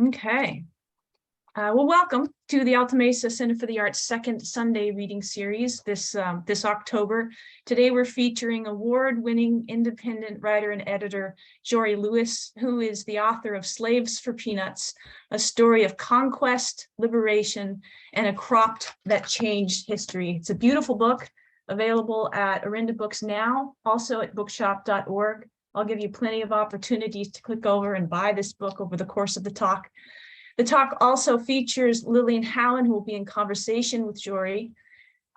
Okay. Well, welcome to the Alta Mesa Center for the Arts second Sunday reading series this October. Today we're featuring award-winning independent writer and editor Jori Lewis, who is the author of Slaves for Peanuts, a story of conquest, liberation, and a crop that changed history. It's a beautiful book available at Orinda Books now, also at bookshop.org. I'll give you plenty of opportunities to click over and buy this book over the course of the talk. The talk also features Lillian Howen, who will be in conversation with Jori.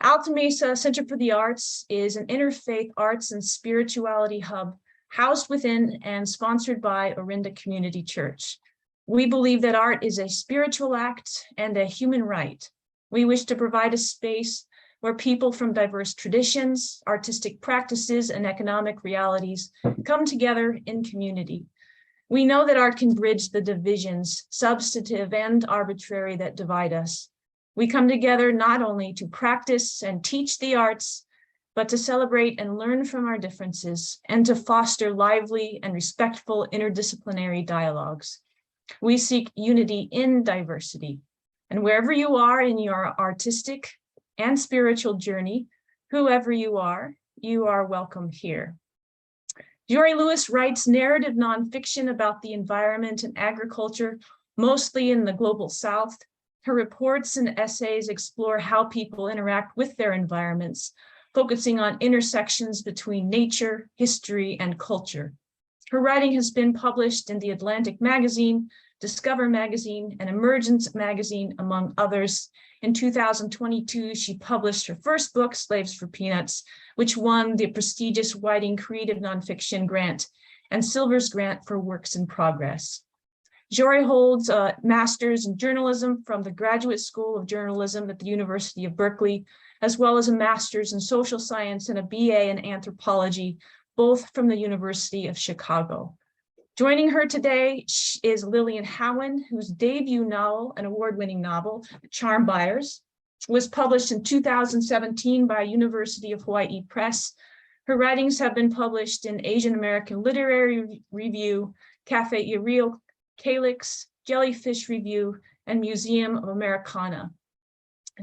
Alta Mesa Center for the Arts is an interfaith arts and spirituality hub housed within and sponsored by Orinda Community Church. We believe that art is a spiritual act and a human right. We wish to provide a space where people from diverse traditions, artistic practices, and economic realities come together in community. We know that art can bridge the divisions, substantive and arbitrary, that divide us. We come together not only to practice and teach the arts, but to celebrate and learn from our differences and to foster lively and respectful interdisciplinary dialogues. We seek unity in diversity. And wherever you are in your artistic and spiritual journey, whoever you are welcome here. Jori Lewis writes narrative nonfiction about the environment and agriculture, mostly in the global South. Her reports and essays explore how people interact with their environments, focusing on intersections between nature, history, and culture. Her writing has been published in The Atlantic Magazine, Discover Magazine, and Emergence Magazine, among others. In 2022, she published her first book, Slaves for Peanuts, which won the prestigious Whiting Creative Nonfiction Grant and Silver's Grant for Works in Progress. Jori holds a master's in journalism from the Graduate School of Journalism at the University of Berkeley, as well as a master's in social science and a BA in anthropology, both from the University of Chicago. Joining her today is Lillian Howen, whose debut novel, an award-winning novel, Charm Buyers, was published in 2017 by University of Hawaii Press. Her writings have been published in Asian American Literary Review, Cafe Iril, Calyx, Jellyfish Review, and Museum of Americana.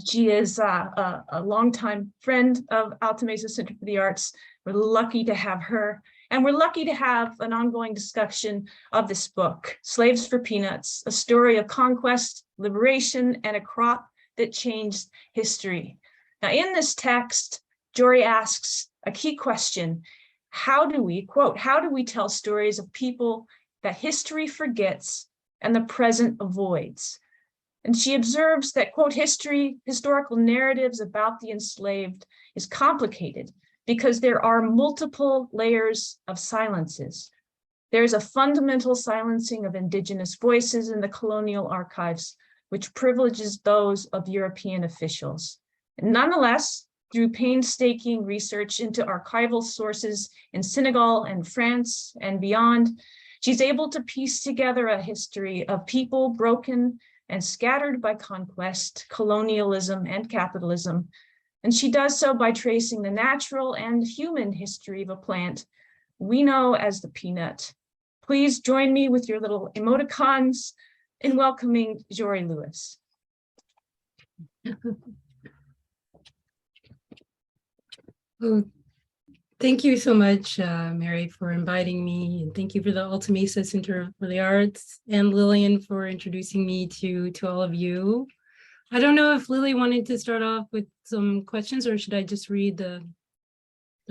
She is a longtime friend of Alta Mesa Center for the Arts. We're lucky to have her. And we're lucky to have an ongoing discussion of this book, Slaves for Peanuts, a story of conquest, liberation, and a crop that changed history. Now, in this text, Jori asks a key question: how do we, quote, how do we tell stories of people that history forgets and the present avoids? And she observes that, quote, historical narratives about the enslaved is complicated because there are multiple layers of silences. There's a fundamental silencing of indigenous voices in the colonial archives, which privileges those of European officials. And nonetheless, through painstaking research into archival sources in Senegal and France and beyond, she's able to piece together a history of people broken and scattered by conquest, colonialism, and capitalism. And she does so by tracing the natural and human history of a plant we know as the peanut. Please join me with your little emoticons in welcoming Jori Lewis. Oh, thank you so much, Mary, for inviting me. And thank you for the Alta Mesa Center for the Arts and Lillian for introducing me to all of you. I don't know if Lily wanted to start off with some questions, or should I just read the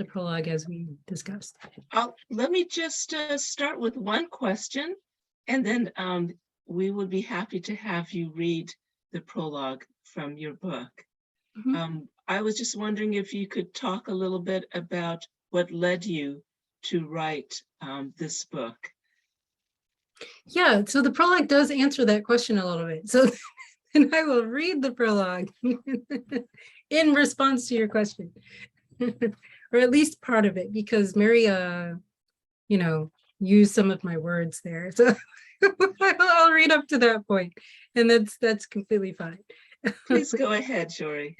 prologue as we discussed? Let me just start with one question, and then we would be happy to have you read the prologue from your book. Mm-hmm. I was just wondering if you could talk a little bit about what led you to write this book. Yeah, so the prologue does answer that question a little bit. So and I will read the prologue in response to your question, or at least part of it, because Mary, used some of my words there. So I'll read up to that point, and that's completely fine. Please go ahead, Jori.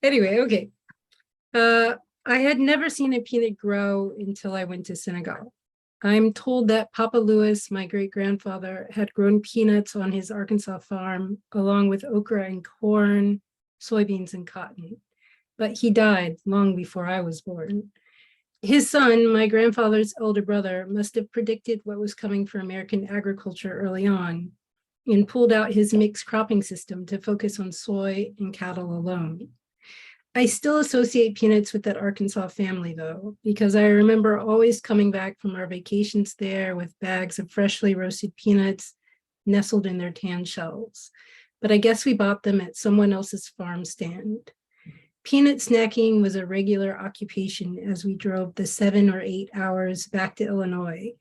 Anyway, okay. I had never seen a peanut grow until I went to Senegal. I'm told that Papa Louis, my great-grandfather, had grown peanuts on his Arkansas farm, along with okra and corn, soybeans and cotton. But he died long before I was born. His son, my grandfather's elder brother, must have predicted what was coming for American agriculture early on and pulled out his mixed cropping system to focus on soy and cattle alone. I still associate peanuts with that Arkansas family, though, because I remember always coming back from our vacations there with bags of freshly roasted peanuts nestled in their tan shells. But I guess we bought them at someone else's farm stand. Peanut snacking was a regular occupation as we drove the 7 or 8 hours back to Illinois,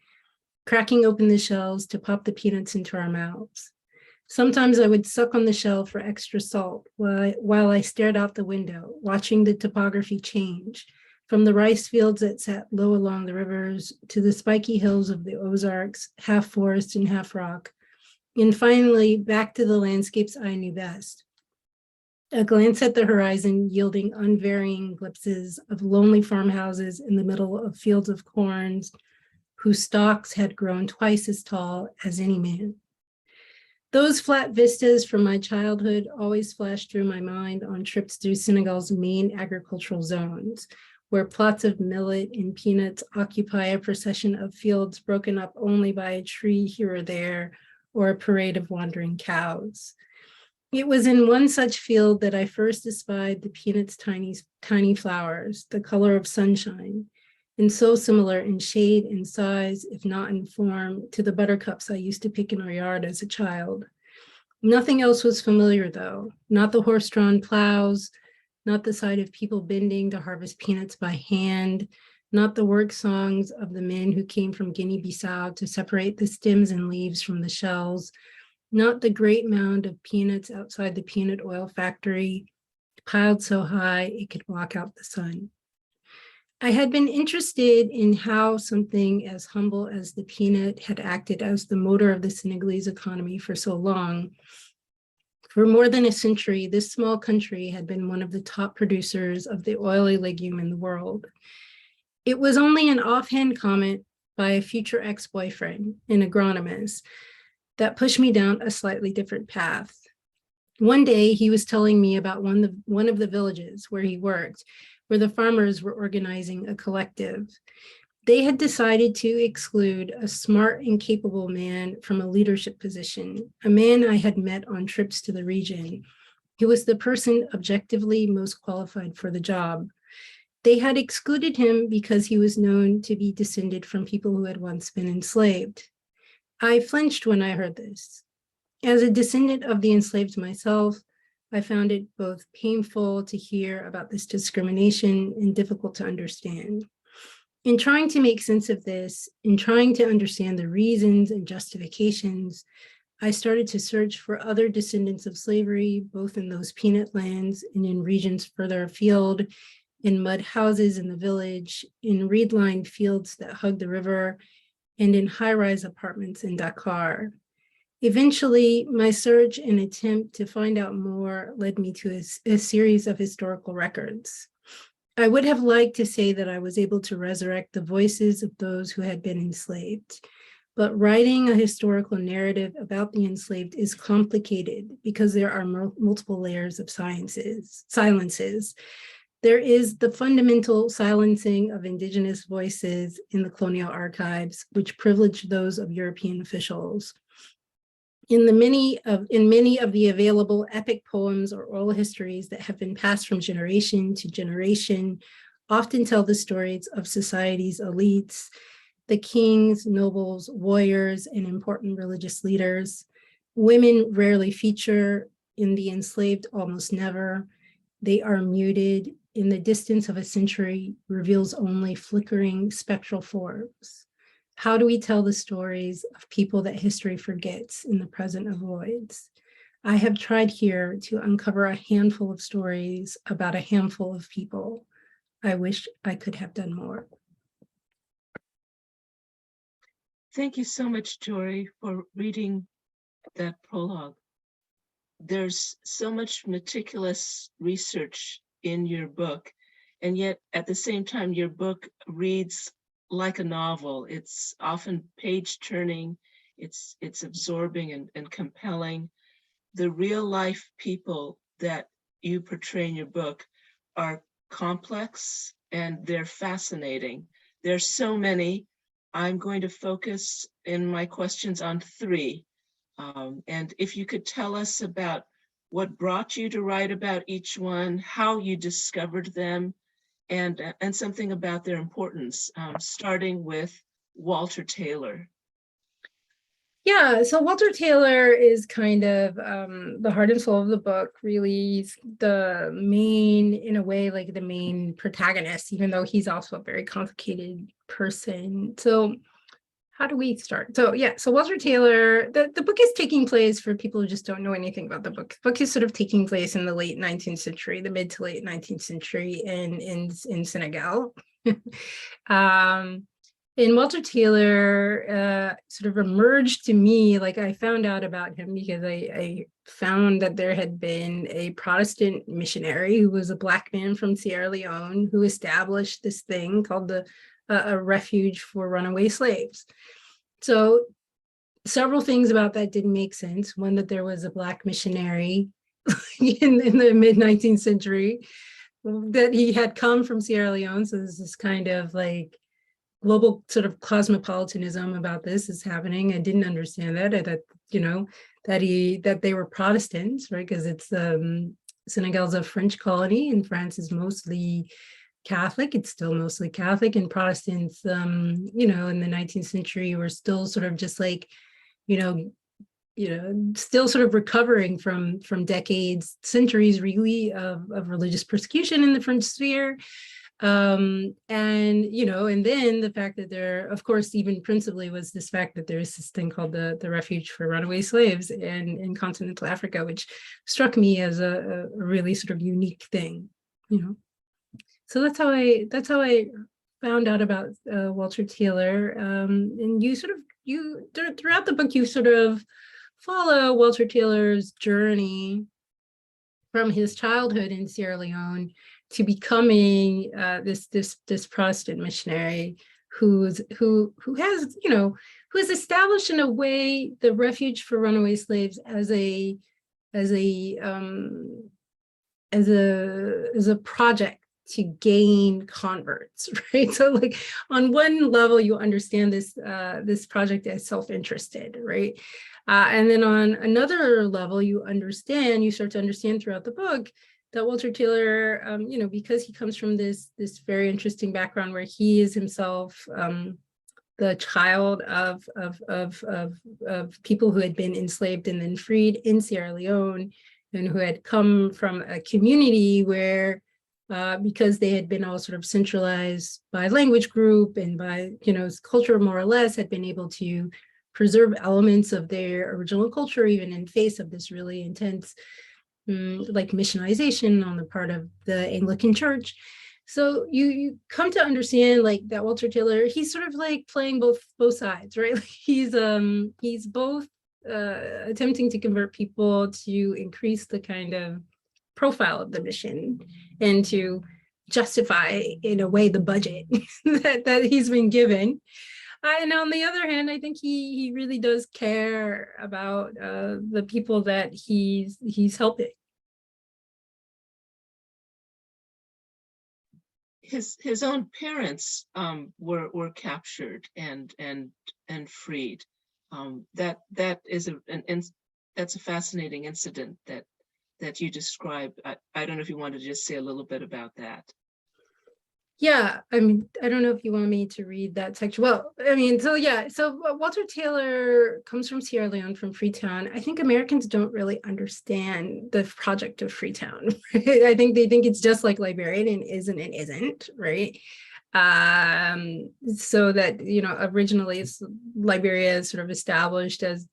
cracking open the shells to pop the peanuts into our mouths. Sometimes I would suck on the shell for extra salt while I stared out the window, watching the topography change from the rice fields that sat low along the rivers to the spiky hills of the Ozarks, half forest and half rock, and finally back to the landscapes I knew best. A glance at the horizon yielding unvarying glimpses of lonely farmhouses in the middle of fields of corns whose stalks had grown twice as tall as any man. Those flat vistas from my childhood always flashed through my mind on trips through Senegal's main agricultural zones, where plots of millet and peanuts occupy a procession of fields broken up only by a tree here or there, or a parade of wandering cows. It was in one such field that I first espied the peanut's tiny flowers, the color of sunshine, and so similar in shade and size, if not in form, to the buttercups I used to pick in our yard as a child. Nothing else was familiar, though, not the horse-drawn plows, not the sight of people bending to harvest peanuts by hand, not the work songs of the men who came from Guinea-Bissau to separate the stems and leaves from the shells, not the great mound of peanuts outside the peanut oil factory, piled so high it could block out the sun. I had been interested in how something as humble as the peanut had acted as the motor of the Senegalese economy for so long. For more than a century, this small country had been one of the top producers of the oily legume in the world. It was only an offhand comment by a future ex-boyfriend, an agronomist, that pushed me down a slightly different path. One day, he was telling me about one of the villages where he worked, where the farmers were organizing a collective. They had decided to exclude a smart and capable man from a leadership position, a man I had met on trips to the region, who was the person objectively most qualified for the job. They had excluded him because he was known to be descended from people who had once been enslaved. I flinched when I heard this. As a descendant of the enslaved myself, I found it both painful to hear about this discrimination and difficult to understand. In trying to make sense of this, in trying to understand the reasons and justifications, I started to search for other descendants of slavery, both in those peanut lands and in regions further afield, in mud houses in the village, in reed-lined fields that hug the river, and in high-rise apartments in Dakar. Eventually, my search and attempt to find out more led me to a series of historical records. I would have liked to say that I was able to resurrect the voices of those who had been enslaved, but writing a historical narrative about the enslaved is complicated because there are multiple layers of silences. There is the fundamental silencing of indigenous voices in the colonial archives, which privileged those of European officials. In many of the available epic poems or oral histories that have been passed from generation to generation, often tell the stories of society's elites, the kings, nobles, warriors, and important religious leaders. Women rarely feature, in the enslaved almost never. They are muted. In the distance of a century reveals only flickering spectral forms. How do we tell the stories of people that history forgets in the present avoids? I have tried here to uncover a handful of stories about a handful of people. I wish I could have done more. Thank you so much, Jori, for reading that prologue. There's so much meticulous research in your book, and yet at the same time, your book reads like a novel. It's often page turning. It's absorbing and compelling. The real life people that you portray in your book are complex and they're fascinating. There's so many. I'm going to focus in my questions on three. And if you could tell us about what brought you to write about each one, how you discovered them, and something about their importance, starting with Walter Taylor. Yeah, so Walter Taylor is kind of the heart and soul of the book, really. He's the main, in a way, like the main protagonist, even though he's also a very complicated person. So how do we start? So yeah, so Walter Taylor, the book is taking place, for people who just don't know anything about the book is sort of taking place in the late 19th century, the mid to late 19th century in Senegal. And Walter Taylor sort of emerged to me, like I found out about him because I found that there had been a Protestant missionary who was a Black man from Sierra Leone who established this thing called a refuge for runaway slaves. So several things about that didn't make sense. One, that there was a Black missionary in the mid 19th century, that he had come from Sierra Leone. So there's this kind of like global sort of cosmopolitanism about this is happening. I didn't understand that, that they were Protestants, right? Because it's Senegal's a French colony and France is mostly Catholic. It's still mostly Catholic, and Protestants, in the 19th century were still sort of just like, still sort of recovering from decades, centuries really of religious persecution in the French sphere. And then the fact that there, of course, even principally was this fact that there's this thing called the refuge for runaway slaves in continental Africa, which struck me as a really sort of unique thing, So that's how I found out about Walter Taylor. And throughout the book, you sort of follow Walter Taylor's journey from his childhood in Sierra Leone to becoming this Protestant missionary who has established in a way the refuge for runaway slaves as a project to gain converts, right? So like on one level, you understand this project as self-interested, right? And then on another level, you start to understand throughout the book that Walter Taylor, because he comes from this very interesting background where he is himself the child of people who had been enslaved and then freed in Sierra Leone, and who had come from a community where, because they had been all sort of centralized by language group and by culture more or less, had been able to preserve elements of their original culture even in face of this really intense like missionization on the part of the Anglican Church. So you come to understand like that Walter Taylor, he's sort of like playing both sides, right? Like he's both attempting to convert people to increase the kind of profile of the mission and to justify in a way the budget that he's been given. And on the other hand, I think he really does care about the people that he's helping. His own parents were captured and freed. That is that's a fascinating incident that you describe. I don't know if you want to just say a little bit about that. Yeah, I mean, I don't know if you want me to read that section. Well, I mean, so Walter Taylor comes from Sierra Leone, from Freetown. I think Americans don't really understand the project of Freetown. Right? I think they think it's just like Liberia and isn't, right? So that, originally Liberia is sort of established as,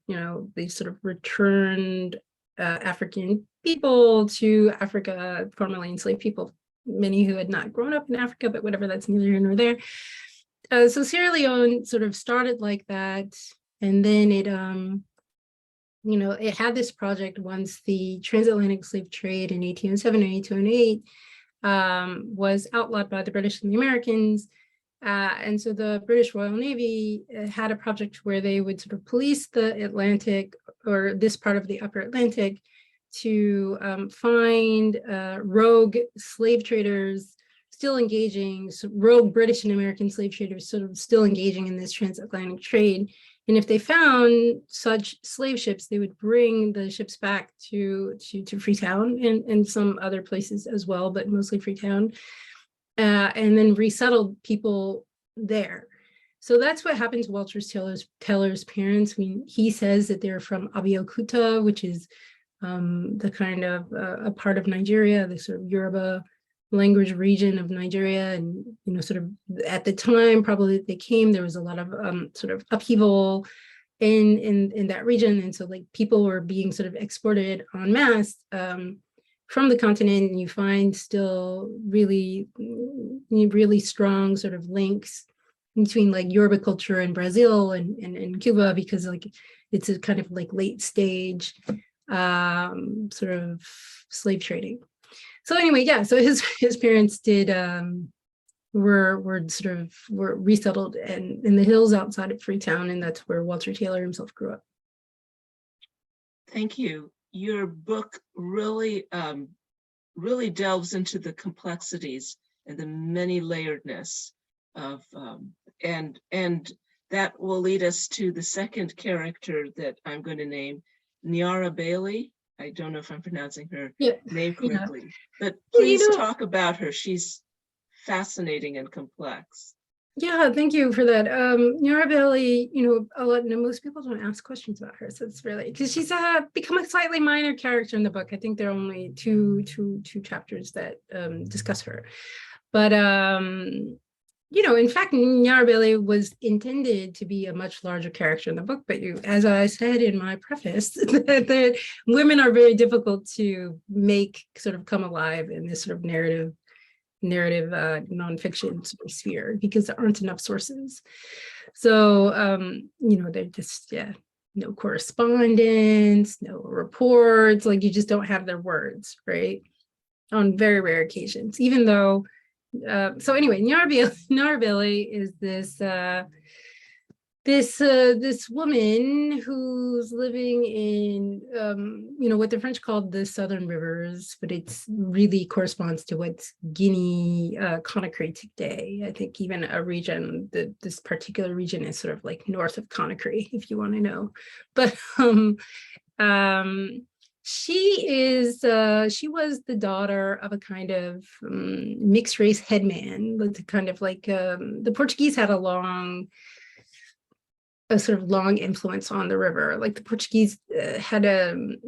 they sort of returned African people to Africa, formerly enslaved people, many who had not grown up in Africa, but whatever, that's neither here nor there. So Sierra Leone sort of started like that. And then it, it had this project once the transatlantic slave trade in 1807 and 1808 was outlawed by the British and the Americans. And so the British Royal Navy had a project where they would sort of police the Atlantic, or this part of the upper Atlantic, to find rogue slave traders still engaging, so rogue British and American slave traders sort of still engaging in this transatlantic trade. And if they found such slave ships, they would bring the ships back to Freetown and some other places as well, but mostly Freetown, and then resettled people there. So that's what happened to Walter Taylor's parents. I mean, he says that they're from Abeokuta, which is the kind of a part of Nigeria, the sort of Yoruba language region of Nigeria. And, you know, sort of at the time, probably they came, there was a lot of sort of upheaval in that region. And so like people were being sort of exported en masse from the continent, and you find still really strong sort of links between like Yoruba culture in Brazil and Cuba, because like it's a kind of like late stage sort of slave trading. So anyway, yeah, so his parents were resettled in the hills outside of Freetown, and that's where Walter Taylor himself grew up. Thank you. Your book really really delves into the complexities and the many layeredness of and that will lead us to the second character that I'm going to name, Nyara Bailey. I don't know if I'm pronouncing her name correctly, but please talk about her. She's fascinating and complex. Yeah, thank you for that. Nyara Bailey, most people don't ask questions about her, so it's really, because she's become a slightly minor character in the book. I think there are only two chapters that discuss her, but in fact, Nyara Bailey was intended to be a much larger character in the book, but as I said in my preface, that women are very difficult to make sort of come alive in this sort of narrative nonfiction sort of sphere, because there aren't enough sources. So they're just no correspondence, no reports, like you just don't have their words, right, on very rare occasions, even though so anyway, Nyara Bailey is this woman who's living in what the French called the Southern Rivers, but it's really corresponds to what's Guinea Conakry today. I think even a region, this particular region is sort of like north of Conakry, if you want to know. But she was the daughter of a kind of mixed race headman, with kind of like the Portuguese had a sort of long influence on the river. Like the Portuguese had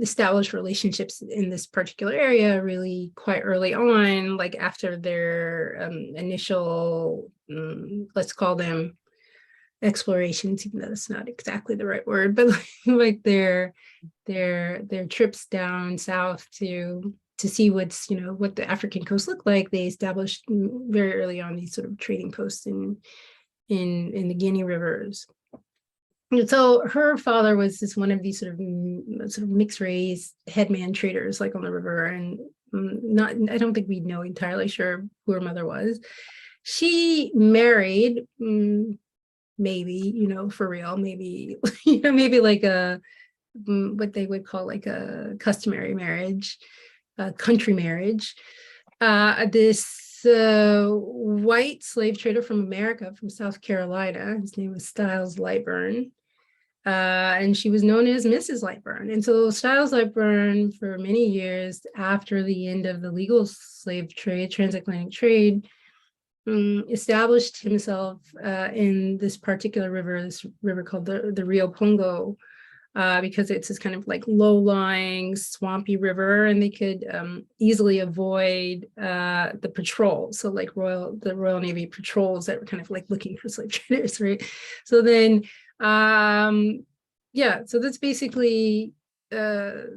established relationships in this particular area really quite early on, like after their initial, let's call them explorations, even though that's not exactly the right word, but like their trips down south to see what the African coast looked like. They established very early on these sort of trading posts in the Guinea rivers. And so her father was just one of these sort of mixed race headman traders, like on the river, and I don't think we know entirely sure who her mother was. She married, maybe, for real, maybe, maybe like what they would call like a customary marriage, a country marriage. This white slave trader from America, from South Carolina, his name was Styles Lightburn, and she was known as Mrs. Lightburn. And so Styles Lightburn, for many years after the end of the legal slave trade, transatlantic trade, established himself in this particular river, called the Rio Pongo, because it's this kind of like low-lying, swampy river, and they could easily avoid the patrol. So like the Royal Navy patrols that were kind of like looking for slave traders, right? So then, so that's basically the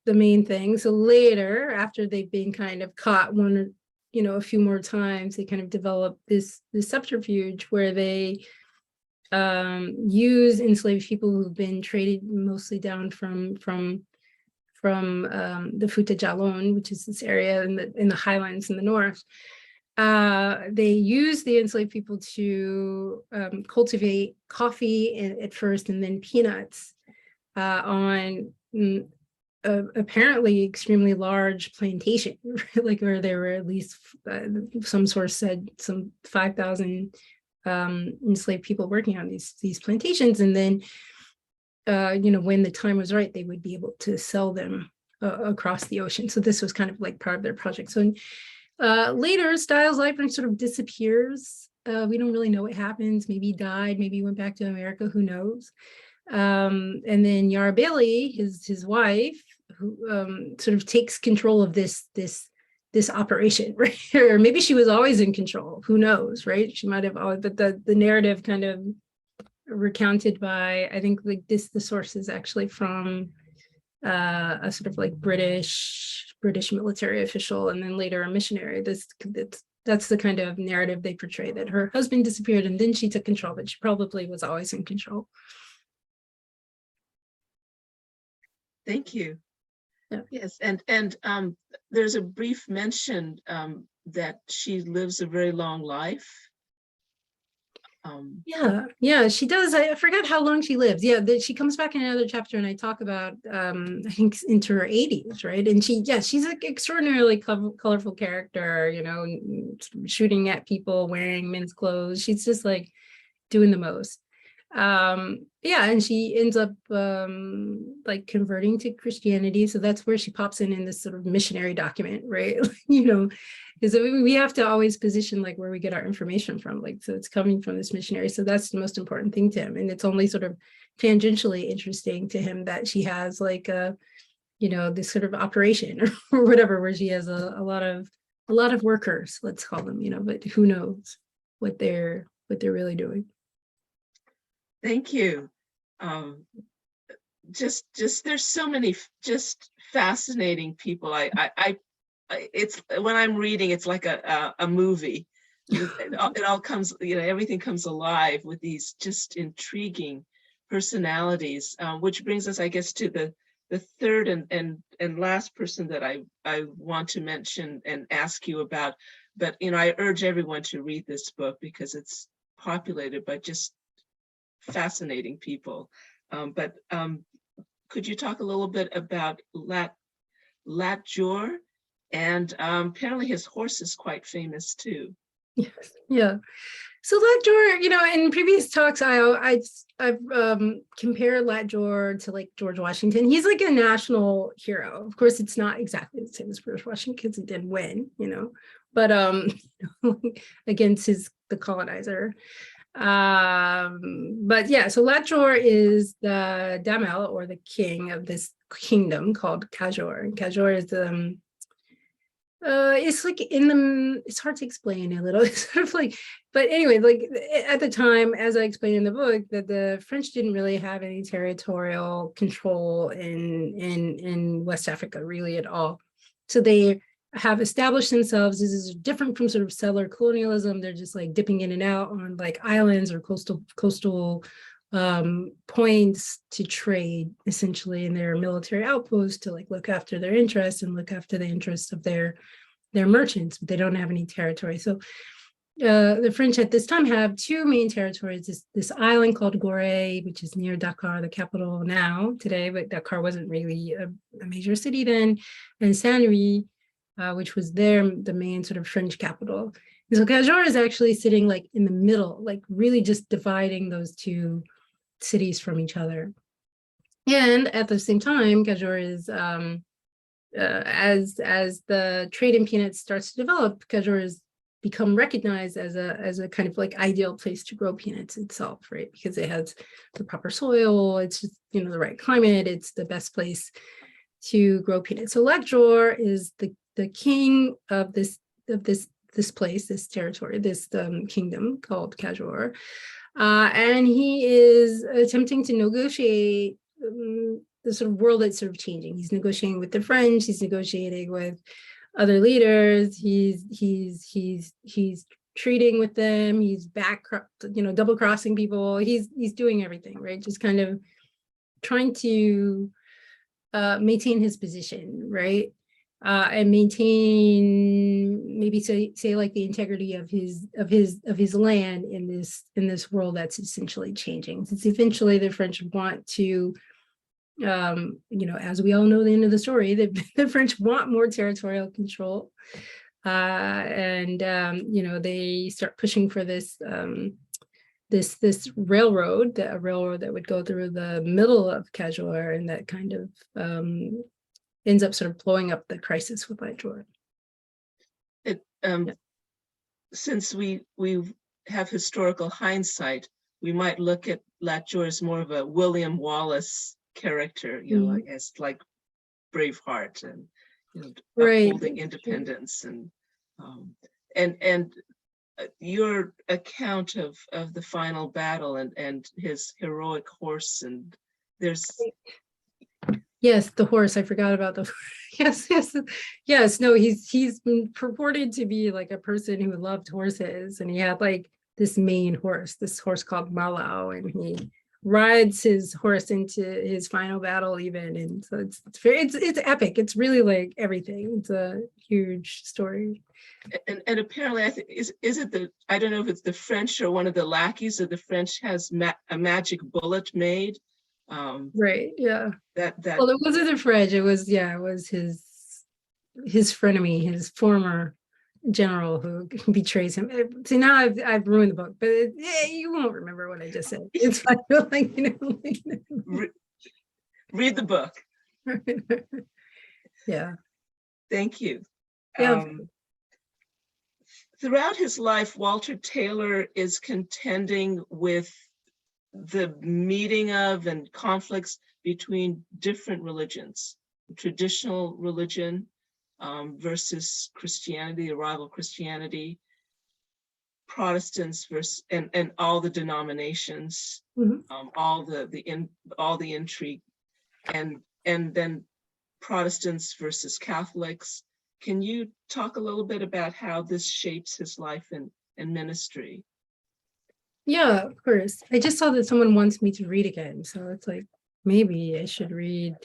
main thing. So later, after they've been kind of caught a few more times, they kind of develop this subterfuge where they use enslaved people who've been traded mostly down from the Fouta Djallon, which is this area in the highlands in the north, they used the enslaved people to cultivate coffee at first, and then peanuts on apparently extremely large plantation, like where there were at least some source said some 5,000 enslaved people working on these plantations. And then when the time was right, they would be able to sell them across the ocean. So this was kind of like part of their project. So later, Styles' life sort of disappears. We don't really know what happens. Maybe he died, maybe he went back to America, who knows. And then Yara Bailey, his wife, who sort of takes control of this operation, right? Or maybe she was always in control, who knows, right? She might have always, but the narrative kind of recounted by, I think like the source is actually from a sort of like British military official, and then later a missionary. That's the kind of narrative they portray, that her husband disappeared and then she took control, but she probably was always in control. Thank you. Yeah. Yes, and there's a brief mention that she lives a very long life. Yeah, she does. I forgot how long she lives. Yeah, she comes back in another chapter, and I talk about I think into her 80s, right? And she's an extraordinarily colorful character, shooting at people, wearing men's clothes. She's just like doing the most. And she ends up like converting to Christianity. So that's where she pops in this sort of missionary document, right? Because we have to always position like where we get our information from, like, so it's coming from this missionary. So that's the most important thing to him. And it's only sort of tangentially interesting to him that she has like this sort of operation or whatever, where she has a lot of workers, let's call them, but who knows what they're really doing. Thank you. Just there's so many just fascinating people. It's when I'm reading, it's like a movie. It all comes, everything comes alive with these just intriguing personalities, which brings us, I guess, to the third and last person that I want to mention and ask you about. But I urge everyone to read this book because it's populated by just fascinating people. But could you talk a little bit about Lat Jor? And apparently his horse is quite famous too. Yes, yeah. So Lat Jor, in previous talks, I've compared Lat Jor to like George Washington. He's like a national hero. Of course, it's not exactly the same as George Washington because he did win, but against the colonizer. But yeah, so Lat Jor is the Damel, or the king of this kingdom called Kajor. And Kajor is it's like it's hard to explain a little. It's sort of like, but anyway, like at the time, as I explained in the book, that the French didn't really have any territorial control in West Africa really at all. So they have established themselves. This is different from sort of settler colonialism. They're just like dipping in and out on like islands or coastal points to trade, essentially, in their military outposts to like look after their interests and look after the interests of their merchants, but they don't have any territory. So the French at this time have two main territories, this island called Gorée, which is near Dakar, the capital now today, but Dakar wasn't really a major city then, and Saint-Louis, which was the main sort of French capital. And so Kajor is actually sitting like in the middle, like really just dividing those two cities from each other. And at the same time, Kajor is as the trade in peanuts starts to develop, Kajor has become recognized as a kind of like ideal place to grow peanuts itself, right? Because it has the proper soil, it's just the right climate, it's the best place to grow peanuts. So Lat Jor is the king of this place, this territory, this kingdom called Kajor. And he is attempting to negotiate the sort of world that's sort of changing. He's negotiating with the French, he's negotiating with other leaders, he's treating with them, he's double crossing people, he's doing everything, right? Just kind of trying to maintain his position, right? and maintain, maybe say like the integrity of his land in this world that's essentially changing. Since eventually the French want to, as we all know, the end of the story, the French want more territorial control, and they start pushing for this this railroad, a railroad that would go through the middle of Cajoar, and that kind of ends up sort of blowing up the crisis with Latjor. Since we have historical hindsight, we might look at Latjor as more of a William Wallace character, like as like Braveheart and right. upholding independence and your account of the final battle and his heroic horse, and there's yes, the horse. I forgot about the yes. No, he's been purported to be like a person who loved horses, and he had like this main horse, this horse called Malau, and he rides his horse into his final battle even, and so it's epic. It's really like everything. It's a huge story. And apparently, I think is it I don't know if it's the French or one of the lackeys of the French has a magic bullet made. Right. Yeah. That well, it wasn't the French. It was his frenemy, his former general who betrays him. See, now I've ruined the book, but you won't remember what I just said. It's fine. Like, read the book. Yeah. Thank you. Yeah. Throughout his life, Walter Taylor is contending with the meeting of and conflicts between different religions, traditional religion versus Christianity, the rival Christianity, Protestants versus and all the denominations, all the intrigue, and then Protestants versus Catholics. Can you talk a little bit about how this shapes his life and ministry? Yeah, of course. I just saw that someone wants me to read again, so it's like maybe I should read.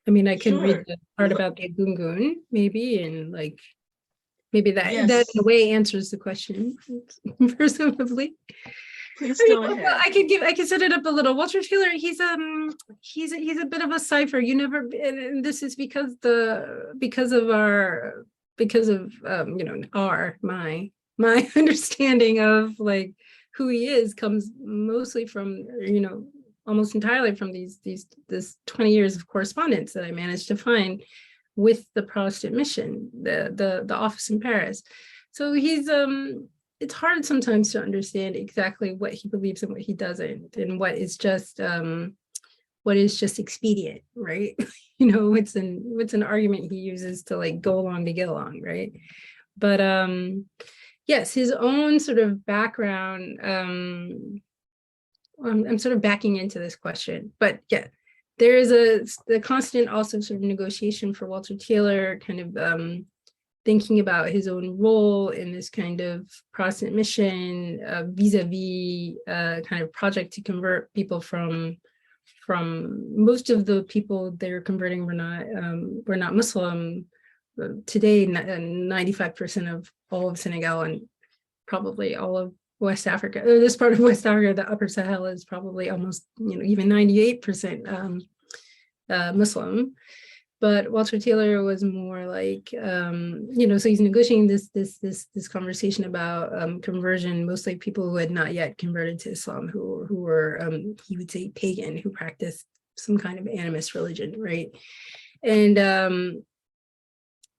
I mean, I can read the part about the Gungun, maybe, and like maybe that in a way answers the question, presumably. Please go ahead. I can set it up a little. Walter Taylor, he's a bit of a cipher. You never, and this is because of my understanding of like who he is comes mostly from almost entirely from this 20 years of correspondence that I managed to find with the Protestant mission, the office in Paris. So he's it's hard sometimes to understand exactly what he believes and what he doesn't, and what is just expedient, right? It's an argument he uses to like go along to get along, right? But yes, his own sort of background. I'm sort of backing into this question, but yeah, there is the constant also sort of negotiation for Walter Taylor, kind of thinking about his own role in this kind of Protestant mission, vis-a-vis kind of project to convert people from most of the people they're converting were not Muslim. Today, 95% of all of Senegal and probably all of West Africa, or this part of West Africa, the Upper Sahel, is probably almost even 98% Muslim. But Walter Taylor was more like, so he's negotiating this conversation about conversion, mostly people who had not yet converted to Islam, who were, he would say, pagan, who practiced some kind of animist religion, right? And,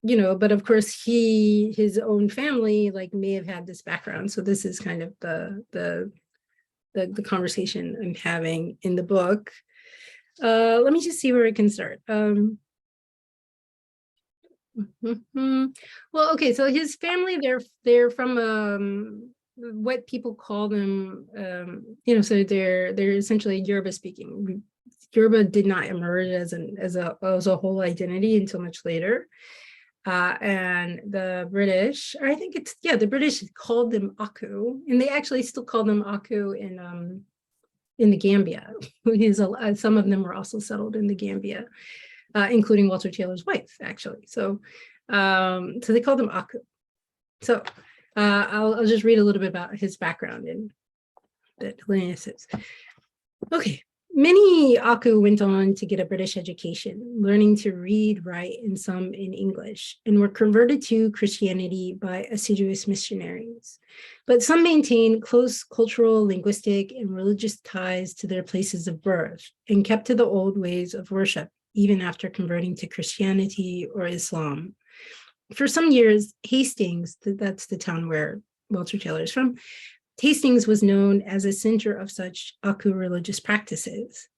but of course, his own family like may have had this background. So this is kind of the conversation I'm having in the book. Let me just see where I can start. Well, okay, so his family, they're from what people call them, so they're essentially Yoruba speaking. Yoruba did not emerge as a whole identity until much later. And the British, or I think the British called them Aku, and they actually still call them Aku in the Gambia. Some of them were also settled in the Gambia. including Walter Taylor's wife, actually. So they called him Aku. So I'll just read a little bit about his background and the lineages. Okay. Many Aku went on to get a British education, learning to read, write, and some in English, and were converted to Christianity by assiduous missionaries. But some maintained close cultural, linguistic, and religious ties to their places of birth and kept to the old ways of worship, even after converting to Christianity or Islam. For some years, Hastings, that's the town where Walter Taylor is from, Hastings was known as a center of such Aku religious practices.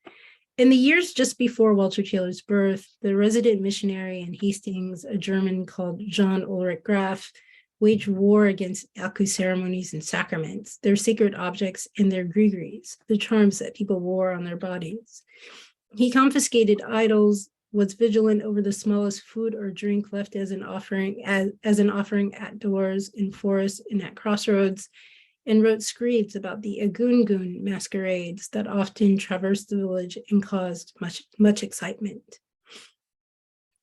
In the years just before Walter Taylor's birth, the resident missionary in Hastings, a German called John Ulrich Graf, waged war against Aku ceremonies and sacraments, their sacred objects, and their grigris, the charms that people wore on their bodies. He confiscated idols, was vigilant over the smallest food or drink left as an offering at doors, in forests, and at crossroads, and wrote screeds about the Agungun masquerades that often traversed the village and caused much excitement.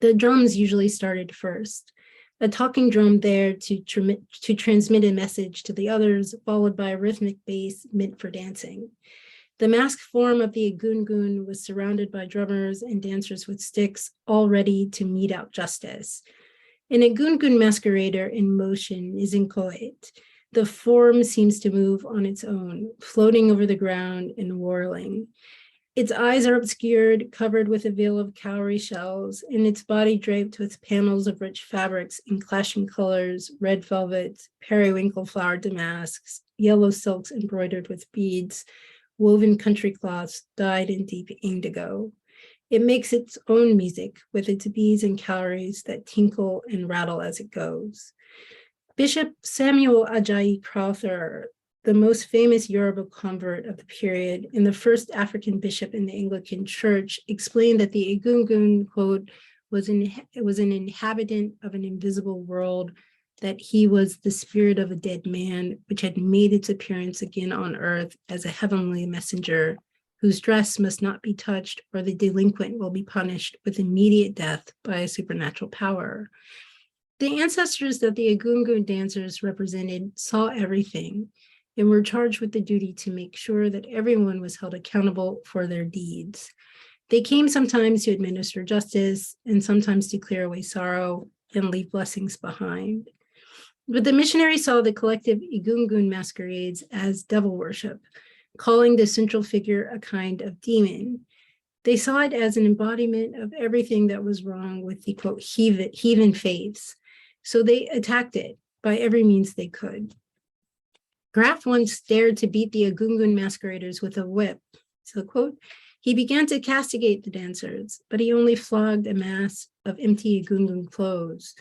The drums usually started first, a talking drum there to transmit a message to the others, followed by a rhythmic bass meant for dancing. The masked form of the Agungun was surrounded by drummers and dancers with sticks, all ready to mete out justice. An Agungun masquerader in motion is inchoate. The form seems to move on its own, floating over the ground and whirling. Its eyes are obscured, covered with a veil of cowrie shells, and its body draped with panels of rich fabrics in clashing colors, red velvet, periwinkle flower damasks, yellow silks embroidered with beads, woven country cloths dyed in deep indigo. It makes its own music with its beads and cowries that tinkle and rattle as it goes. Bishop Samuel Ajayi Crowther, the most famous Yoruba convert of the period and the first African bishop in the Anglican Church, explained that the Egungun, quote, was an inhabitant of an invisible world, that he was the spirit of a dead man, which had made its appearance again on earth as a heavenly messenger, whose dress must not be touched, or the delinquent will be punished with immediate death by a supernatural power. The ancestors that the Egungun dancers represented saw everything and were charged with the duty to make sure that everyone was held accountable for their deeds. They came sometimes to administer justice and sometimes to clear away sorrow and leave blessings behind. But the missionaries saw the collective Egungun masquerades as devil worship, calling the central figure a kind of demon. They saw it as an embodiment of everything that was wrong with the, quote, heathen faiths. So they attacked it by every means they could. Graf once dared to beat the Egungun masqueraders with a whip. So, quote, he began to castigate the dancers, but he only flogged a mass of empty Egungun clothes.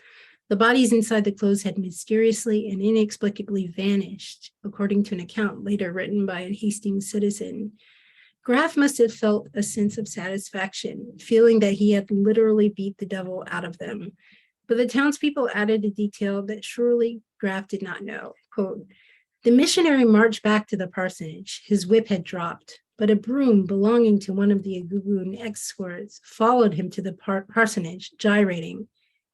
The bodies inside the clothes had mysteriously and inexplicably vanished, according to an account later written by a Hastings citizen. Graf must have felt a sense of satisfaction, feeling that he had literally beat the devil out of them. But the townspeople added a detail that surely Graf did not know. Quote, the missionary marched back to the parsonage. His whip had dropped, but a broom belonging to one of the Egungun escorts followed him to the parsonage, gyrating,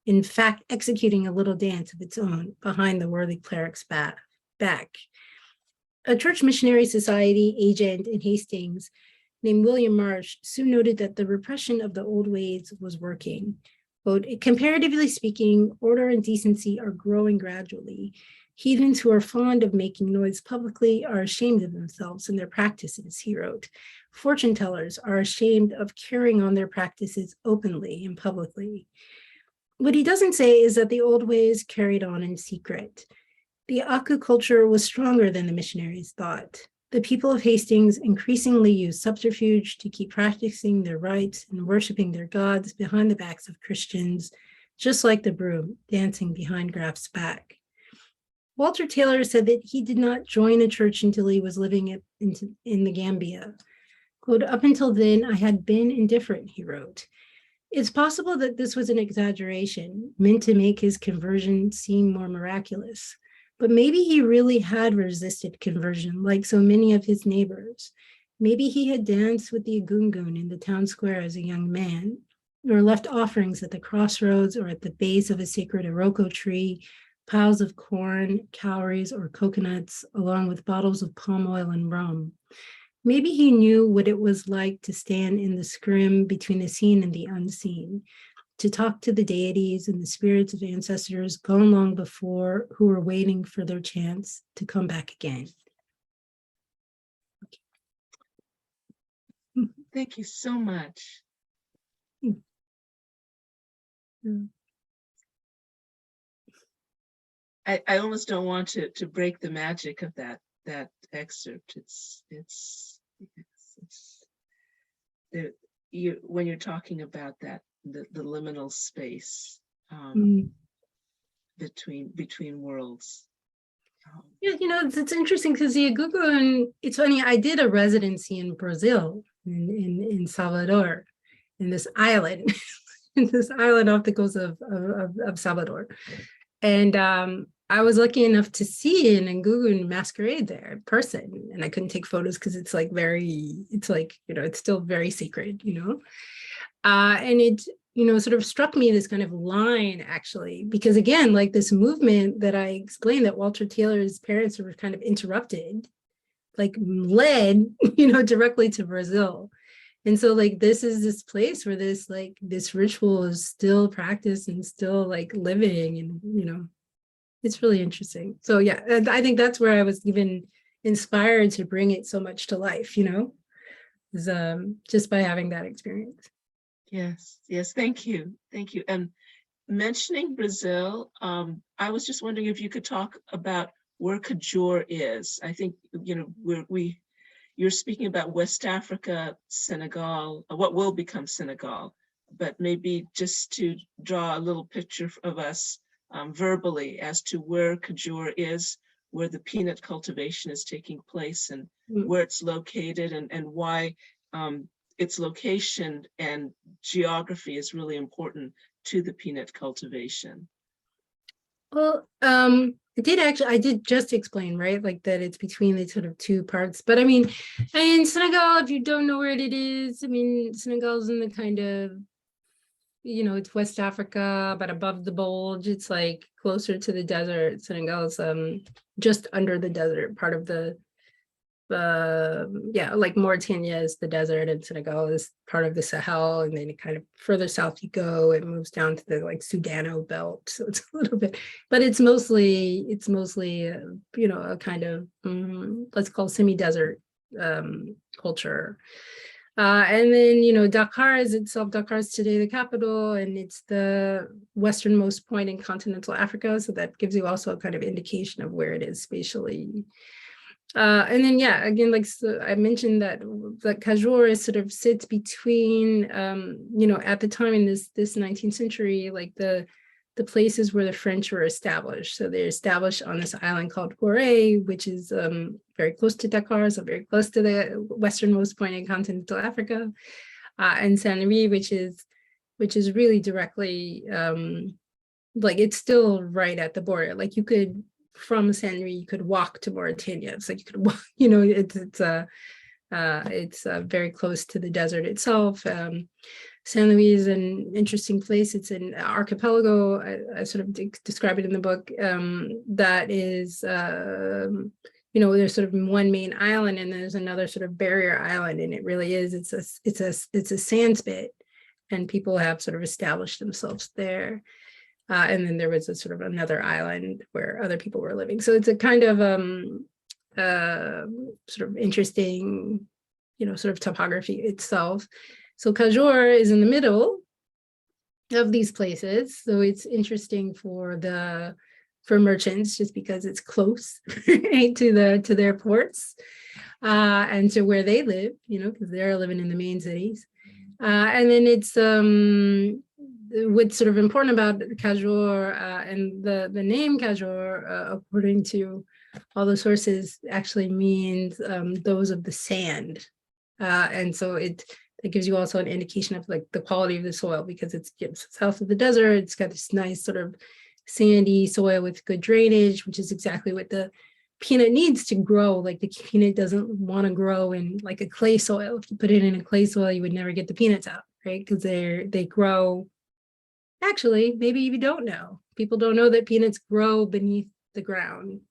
in fact, executing a little dance of its own behind the worthy cleric's back. A church missionary society agent in Hastings named William Marsh soon noted that the repression of the old ways was working. Quote, comparatively speaking, order and decency are growing gradually. Heathens who are fond of making noise publicly are ashamed of themselves and their practices, he wrote. Fortune tellers are ashamed of carrying on their practices openly and publicly. What he doesn't say is that the old ways carried on in secret. The Aku culture was stronger than the missionaries thought. The people of Hastings increasingly used subterfuge to keep practicing their rites and worshiping their gods behind the backs of Christians, just like the broom dancing behind Graf's back. Walter Taylor said that he did not join a church until he was living in the Gambia. Quote, up until then, I had been indifferent, he wrote. It's possible that this was an exaggeration, meant to make his conversion seem more miraculous. But maybe he really had resisted conversion like so many of his neighbors. Maybe he had danced with the Egungun in the town square as a young man. or left offerings at the crossroads or at the base of a sacred Iroko tree, piles of corn, cowries, or coconuts, along with bottles of palm oil and rum. Maybe he knew what it was like to stand in the scrim between the seen and the unseen, to talk to the deities and the spirits of ancestors gone long before who were waiting for their chance to come back again. Thank you so much. I almost don't want to break the magic of that excerpt. It's when you're talking about that the liminal space between worlds. Yeah, it's interesting because and it's funny. I did a residency in Brazil, in Salvador, in this island, in this island off the coast of Salvador, and I was lucky enough to see an Ngugu masquerade there in person, and I couldn't take photos because it's like it's still very secret, and it sort of struck me this kind of line actually, because again, like this movement that I explained that Walter Taylor's parents were kind of interrupted, like led, directly to Brazil. And so like, this is this place where this ritual is still practiced and still like living, and, it's really interesting. So yeah, I think that's where I was even inspired to bring it so much to life, is just by having that experience. Yes, thank you. And mentioning Brazil, I was just wondering if you could talk about where Kajor is. I think, you're speaking about West Africa, Senegal, what will become Senegal, but maybe just to draw a little picture of us verbally as to where Kajor is, where the peanut cultivation is taking place, and where it's located, and why its location and geography is really important to the peanut cultivation. Well, I did just explain, right? Like that it's between the sort of two parts. But I mean, Senegal, if you don't know where it is, Senegal's in the kind of, it's West Africa, but above the bulge, it's like closer to the desert. Senegal's just under the desert, part of like Mauritania is the desert and Senegal is part of the Sahel, and then it kind of further south you go, it moves down to the like Sudano belt, so it's a little bit, but it's mostly a kind of let's call semi-desert culture. And then Dakar is today the capital, and it's the westernmost point in continental Africa, so that gives you also a kind of indication of where it is spatially. And then, again, like I mentioned that Kajor sort of sits between, at the time in this 19th century, like the places where the French were established. So they're established on this island called Gorée, which is very close to Dakar, so very close to the westernmost point in continental Africa, and Saint-Louis, which is really directly, like it's still right at the border. Like you could, from Saint-Louis, you could walk to Mauritania. So you could walk, it's very close to the desert itself. Saint-Louis is an interesting place. It's an archipelago. I sort of describe it in the book. That is, there's sort of one main island, and there's another sort of barrier island, and it really is. It's a sand spit, and people have sort of established themselves there. And then there was a sort of another island where other people were living. So it's a kind of sort of interesting, sort of topography itself. So Kajor is in the middle of these places. So it's interesting for merchants just because it's close right, to their ports and to where they live, because they're living in the main cities. And then it's what's sort of important about Kajor and the name Kajor, according to all the sources, actually means those of the sand. And so it gives you also an indication of like the quality of the soil, because it's south of the desert. It's got this nice sort of sandy soil with good drainage, which is exactly what the peanut needs to grow. Like the peanut doesn't want to grow in like a clay soil. If you put it in a clay soil, you would never get the peanuts out. right? Because they grow. Actually, maybe you don't know. People don't know that peanuts grow beneath the ground.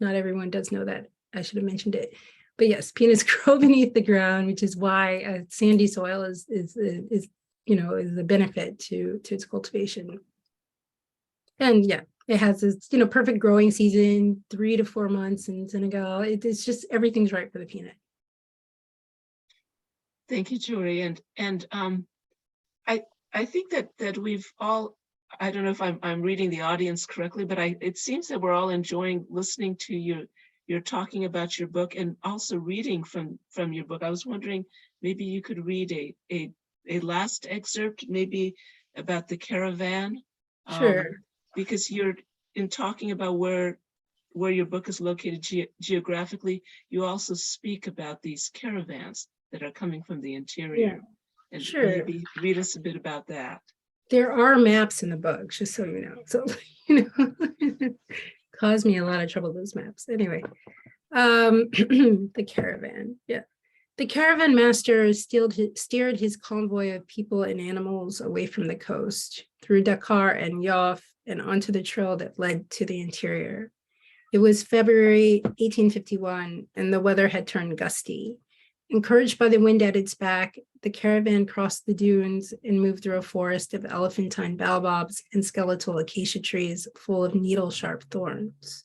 Not everyone does know that. I should have mentioned it. But yes, peanuts grow beneath the ground, which is why sandy soil is a benefit to its cultivation. And yeah, it has this perfect growing season, 3 to 4 months in Senegal. It's just everything's right for the peanut. Thank you, Jori. And I think that we've all, I don't know if I'm reading the audience correctly, but it seems that we're all enjoying listening to you're talking about your book and also reading from your book. I was wondering, maybe you could read a last excerpt, maybe about the caravan. Sure. Because you're in talking about where your book is located geographically, you also speak about these caravans that are coming from the interior. Yeah. And Sure. maybe read us a bit about that. There are maps in the book, just so you know. So, caused me a lot of trouble, those maps. Anyway, the caravan. Yeah. The caravan master steered his convoy of people and animals away from the coast, through Dakar and Yoff, and onto the trail that led to the interior. It was February 1851, and the weather had turned gusty. Encouraged by the wind at its back, the caravan crossed the dunes and moved through a forest of elephantine baobabs and skeletal acacia trees full of needle-sharp thorns.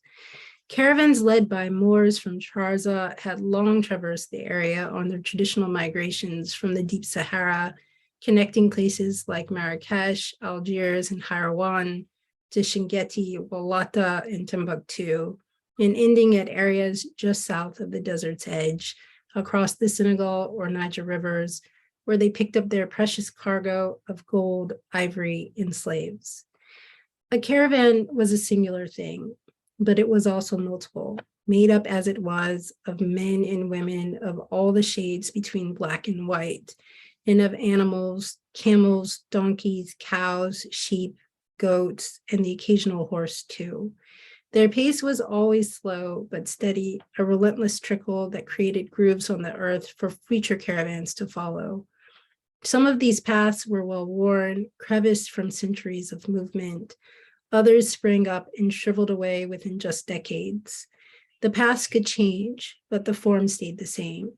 Caravans led by Moors from Trarza had long traversed the area on their traditional migrations from the deep Sahara, connecting places like Marrakesh, Algiers, and Hairouan to Shingeti, Walata, and Timbuktu, and ending at areas just south of the desert's edge, across the Senegal or Niger rivers, where they picked up their precious cargo of gold, ivory, and slaves. A caravan was a singular thing, but it was also multiple, made up as it was of men and women of all the shades between black and white, and of animals, camels, donkeys, cows, sheep, goats, and the occasional horse too. Their pace was always slow but steady, a relentless trickle that created grooves on the earth for future caravans to follow. Some of these paths were well worn, creviced from centuries of movement. Others sprang up and shriveled away within just decades. The paths could change, but the form stayed the same.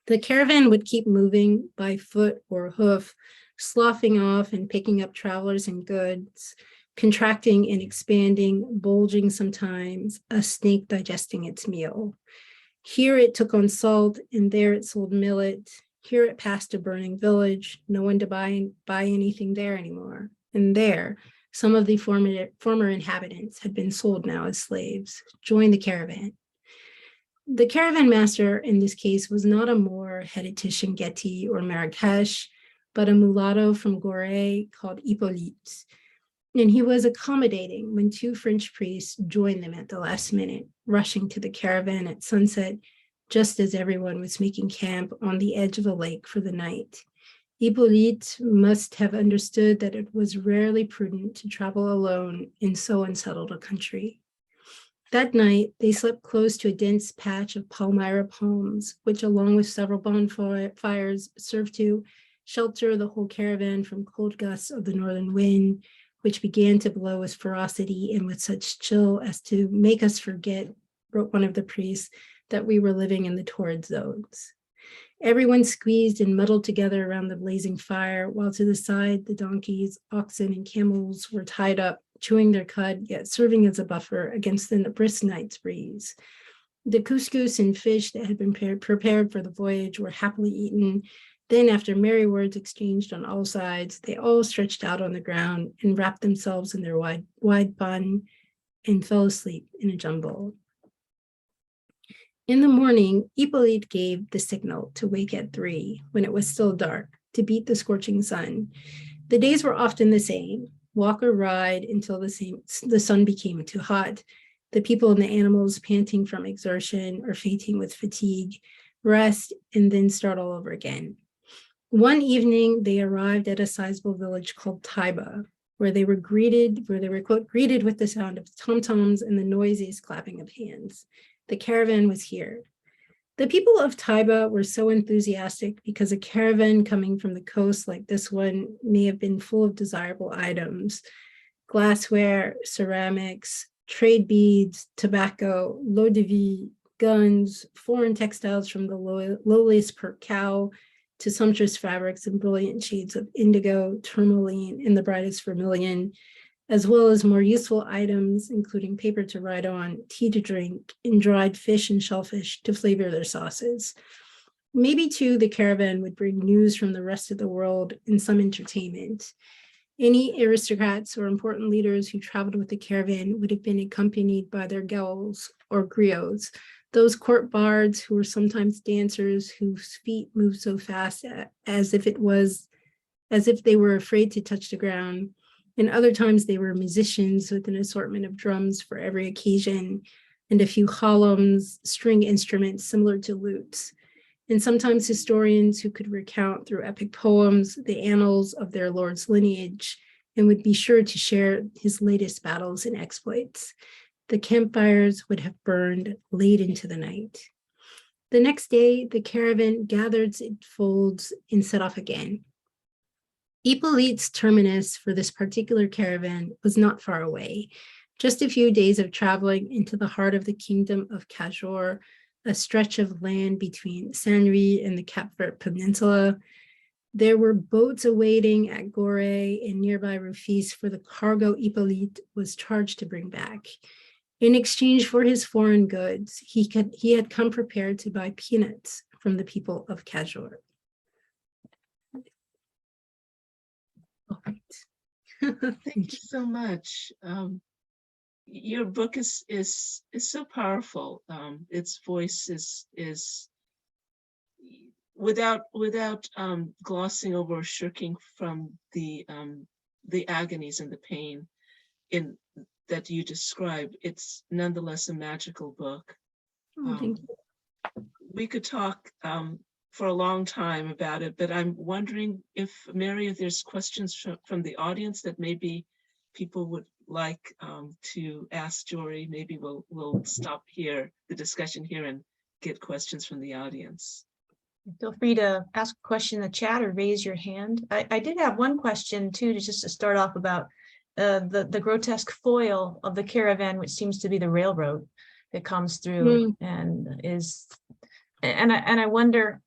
The caravan would keep moving by foot or hoof, sloughing off and picking up travelers and goods, contracting and expanding, bulging sometimes, a snake digesting its meal. Here it took on salt, and there it sold millet. Here it passed a burning village, no one to buy anything there anymore. And there, some of the former inhabitants had been sold now as slaves. Join the caravan. The caravan master in this case was not a Moor headed to Shingeti or Marrakesh, but a mulatto from Gorée called Hippolyte. And he was accommodating when 2 French priests joined them at the last minute, rushing to the caravan at sunset, just as everyone was making camp on the edge of a lake for the night. Hippolyte must have understood that it was rarely prudent to travel alone in so unsettled a country. That night, they slept close to a dense patch of palmyra palms, which, along with several bonfires, served to shelter the whole caravan from cold gusts of the northern wind, which began to blow with ferocity and with such chill as to make us forget, wrote one of the priests, that we were living in the torrid zones. Everyone squeezed and muddled together around the blazing fire, while to the side the donkeys, oxen, and camels were tied up, chewing their cud, yet serving as a buffer against the brisk night's breeze. The couscous and fish that had been prepared for the voyage were happily eaten. Then, after merry words exchanged on all sides, they all stretched out on the ground and wrapped themselves in their wide bun and fell asleep in a jumble. In the morning, Hippolyte gave the signal to wake at 3, when it was still dark, to beat the scorching sun. The days were often the same, walk or ride until the sun became too hot, the people and the animals panting from exertion or fainting with fatigue, rest, and then start all over again. One evening, they arrived at a sizable village called Taiba, where they were quote, greeted with the sound of tom-toms and the noisiest clapping of hands. The caravan was here. The people of Taiba were so enthusiastic because a caravan coming from the coast like this one may have been full of desirable items: glassware, ceramics, trade beads, tobacco, l'eau de vie, guns, foreign textiles from the lowliest per cow to sumptuous fabrics and brilliant shades of indigo, tourmaline, and the brightest vermilion, as well as more useful items, including paper to write on, tea to drink, and dried fish and shellfish to flavor their sauces. Maybe, too, the caravan would bring news from the rest of the world and some entertainment. Any aristocrats or important leaders who traveled with the caravan would have been accompanied by their gueules or griots, those court bards who were sometimes dancers whose feet moved so fast as if they were afraid to touch the ground. And other times they were musicians with an assortment of drums for every occasion and a few holoms, string instruments similar to lutes. And sometimes historians who could recount through epic poems the annals of their lord's lineage and would be sure to share his latest battles and exploits. The campfires would have burned late into the night. The next day, the caravan gathered its folds and set off again. Hippolyte's terminus for this particular caravan was not far away, just a few days of traveling into the heart of the kingdom of Cajor, a stretch of land between Saint-Louis and the Cap Vert Peninsula. There were boats awaiting at Gore and nearby Rufis for the cargo Hippolyte was charged to bring back. In exchange for his foreign goods, he had come prepared to buy peanuts from the people of Cajor. All right. Thank you so much. Your book is so powerful. Its voice is without glossing over or shirking from the agonies and the pain that you describe. It's nonetheless a magical book. Oh, thank you. We could talk for a long time about it, but I'm wondering if, Mary, if there's questions from the audience that maybe people would like to ask Jori. Maybe we'll stop here, the discussion here, and get questions from the audience. Feel free to ask a question in the chat or raise your hand. I did have one question too, just to start off about the grotesque foil of the caravan, which seems to be the railroad that comes through and is, and I wonder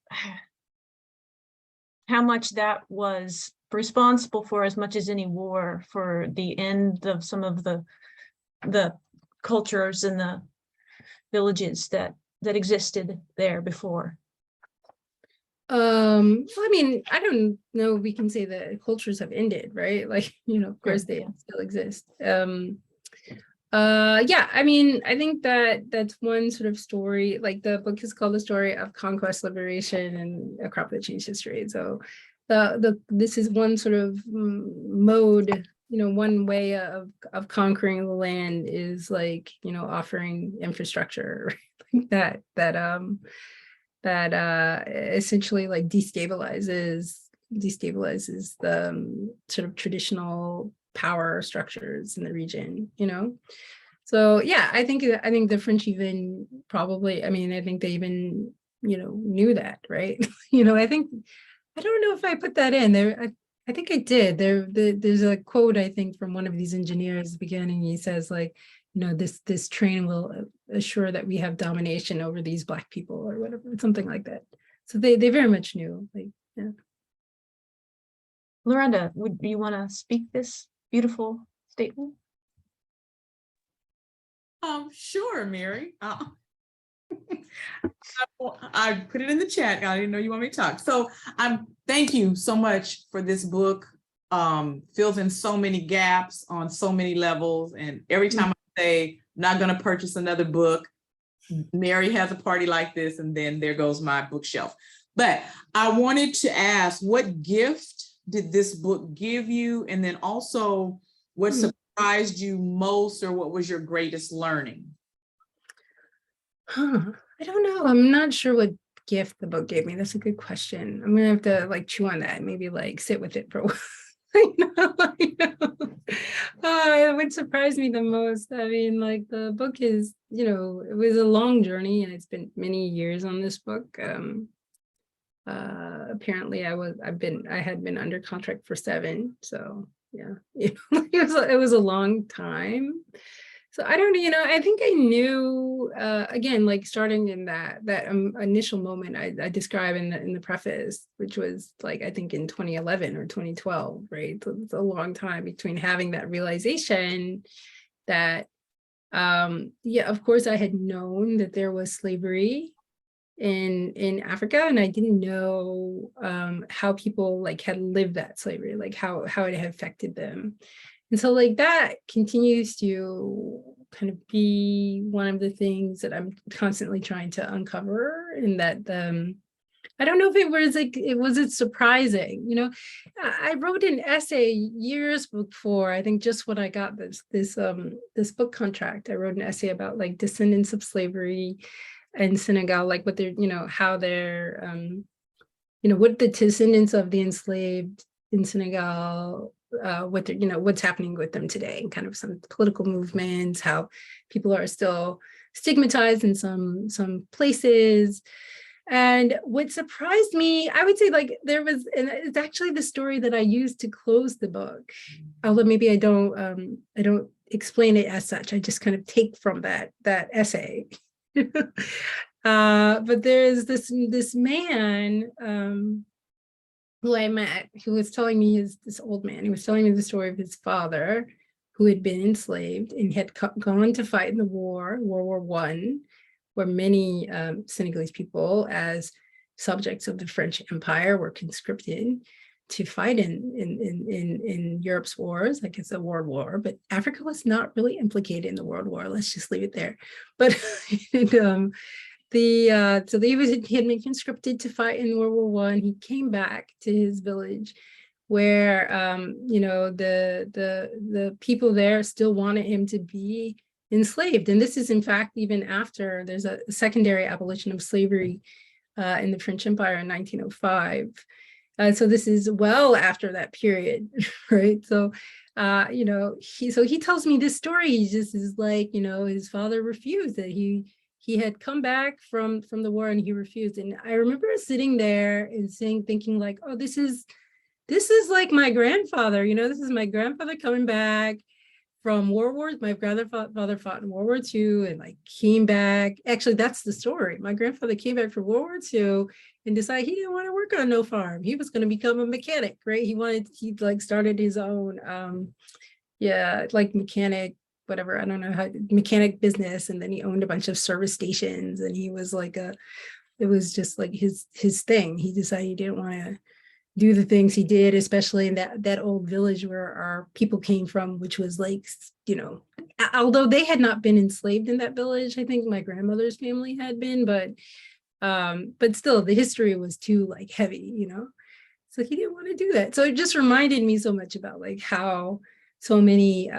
how much that was responsible for, as much as any war, for the end of some of the cultures and the villages that existed there before. I mean, I don't know if we can say that cultures have ended, right? Like, of course they still exist. Yeah, I mean, I think that's one sort of story. Like, the book is called The Story of Conquest, Liberation, and a Crop That Changed History. So this is one sort of mode, one way of conquering the land is like, offering infrastructure that essentially like destabilizes the sort of traditional power structures in the region, So yeah, I think the French even probably, I mean, I think they even, knew that, right? I don't know if I put that in there. I think I did. There's a quote, I think, from one of these engineers at the beginning. He says, like, this train will assure that we have domination over these Black people or whatever, something like that. So they very much knew, like, yeah. Lorenda, would you want to speak this beautiful statement? Sure, Mary. I put it in the chat. I didn't know you want me to talk. So thank you so much for this book. Fills in so many gaps on so many levels. And every time I say, not going to purchase another book, Mary has a party like this, and then there goes my bookshelf. But I wanted to ask, what gift did this book give you? And then also, what surprised you most, or what was your greatest learning? I don't know. I'm not sure what gift the book gave me. That's a good question. I'm gonna have to like chew on that, maybe like sit with it for a while. It would surprise me the most. I mean, like the book is, it was a long journey and I spent many years on this book. Apparently I had been under contract for 7. So yeah, it was a long time. So I don't, I think I knew, again, like starting in that initial moment I describe in the preface, which was like, I think in 2011 or 2012, right? So it's a long time between having that realization that, yeah, of course I had known that there was slavery in Africa, and I didn't know how people like had lived that slavery, like how it had affected them. And so like that continues to kind of be one of the things that I'm constantly trying to uncover. And that I don't know if it was surprising, I wrote an essay years before, I think just when I got this book contract. I wrote an essay about like descendants of slavery in Senegal, like what they're, how they're, what the descendants of the enslaved in Senegal, what they're, what's happening with them today, and kind of some political movements, how people are still stigmatized in some places. And what surprised me, I would say, like there was, and it's actually the story that I used to close the book, although maybe I don't explain it as such. I just kind of take from that essay. But there's this man who I met, who was telling me this old man, he was telling me the story of his father, who had been enslaved and had gone to fight in the war, World War I, where many Senegalese people, as subjects of the French Empire, were conscripted to fight in Europe's wars, like it's a world war, but Africa was not really implicated in the world war. Let's just leave it there. But so he had been conscripted to fight in World War I. He came back to his village, where the people there still wanted him to be enslaved. And this is in fact even after there's a secondary abolition of slavery in the French Empire in 1905. So this is well after that period, right? So, he tells me this story. He just is like, his father refused that he had come back from the war and he refused. And I remember sitting there and thinking like, oh, this is like my grandfather, this is my grandfather coming back from World War. My grandfather fought in World War II and like came back. Actually, that's the story. My grandfather came back from World War II and decided he didn't want to work on no farm. He was going to become a mechanic, right? He started his own, like mechanic, whatever, I don't know how, mechanic business. And then he owned a bunch of service stations, and he was like it was just like his thing. He decided he didn't want to do the things he did, especially in that old village where our people came from, which was like, although they had not been enslaved in that village, I think my grandmother's family had been, but still the history was too like heavy, so he didn't want to do that. So it just reminded me so much about like how so many